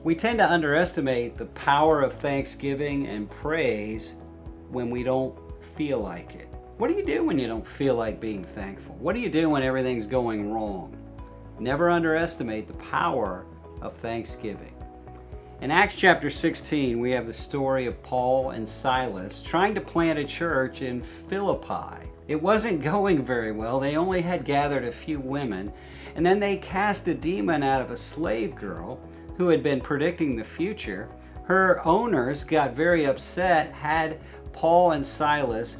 We tend to underestimate the power of thanksgiving and praise when we don't feel like it. What do you do when you don't feel like being thankful? What do you do when everything's going wrong? Never underestimate the power of thanksgiving. In Acts chapter 16, we have the story of Paul and Silas trying to plant a church in Philippi. It wasn't going very well. They only had gathered a few women, and then they cast a demon out of a slave girl who had been predicting the future. Her owners got very upset, had Paul and Silas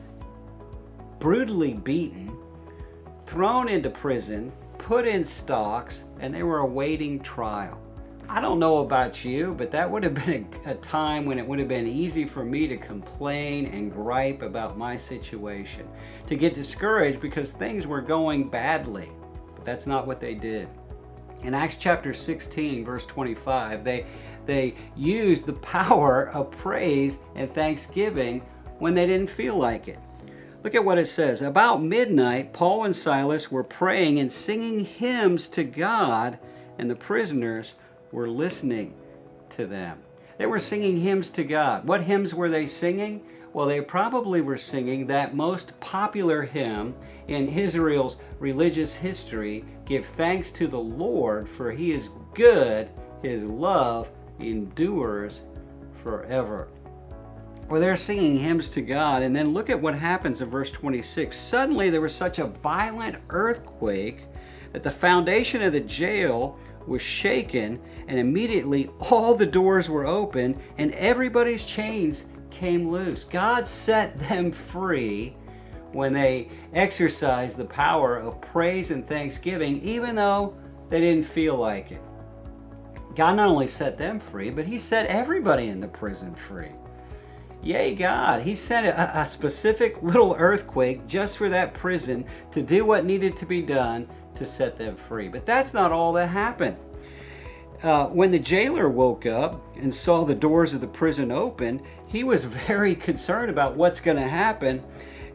brutally beaten, thrown into prison, put in stocks, and they were awaiting trial. I don't know about you, but that would have been a time when it would have been easy for me to complain and gripe about my situation, to get discouraged because things were going badly. But that's not what they did. In Acts chapter 16, verse 25, they used the power of praise and thanksgiving when they didn't feel like it. Look at what it says. About midnight, Paul and Silas were praying and singing hymns to God, and the prisoners were listening to them. They were singing hymns to God. What hymns were they singing? Well, they probably were singing that most popular hymn in Israel's religious history, Give Thanks to the Lord, for He is good, His love endures forever. Well, they're singing hymns to God, and then look at what happens in verse 26. Suddenly there was such a violent earthquake that the foundation of the jail was shaken, and immediately all the doors were open and everybody's chains came loose. God set them free when they exercised the power of praise and thanksgiving, even though they didn't feel like it. God not only set them free, but He set everybody in the prison free. Yay, God. He sent a specific little earthquake just for that prison to do what needed to be done to set them free. But that's not all that happened. When the jailer woke up and saw the doors of the prison open, he was very concerned about what's going to happen.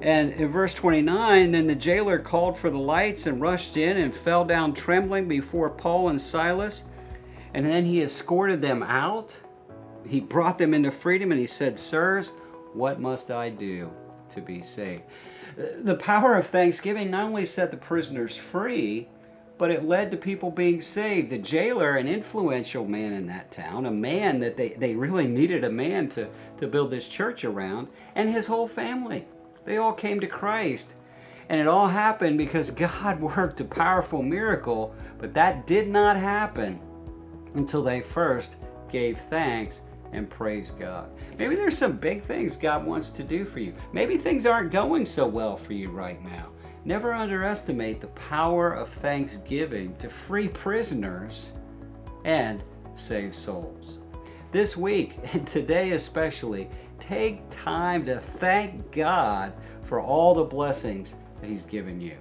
And in verse 29, then the jailer called for the lights and rushed in and fell down trembling before Paul and Silas. And then he escorted them out. He brought them into freedom and he said, Sirs, what must I do to be saved? The power of thanksgiving not only set the prisoners free, but it led to people being saved. The jailer, an influential man in that town, a man that they really needed a man to build this church around, and his whole family. They all came to Christ. And it all happened because God worked a powerful miracle, but that did not happen until they first gave thanks and praise God. Maybe there's some big things God wants to do for you. Maybe things aren't going so well for you right now. Never underestimate the power of thanksgiving to free prisoners and save souls. This week, and today especially, take time to thank God for all the blessings that He's given you.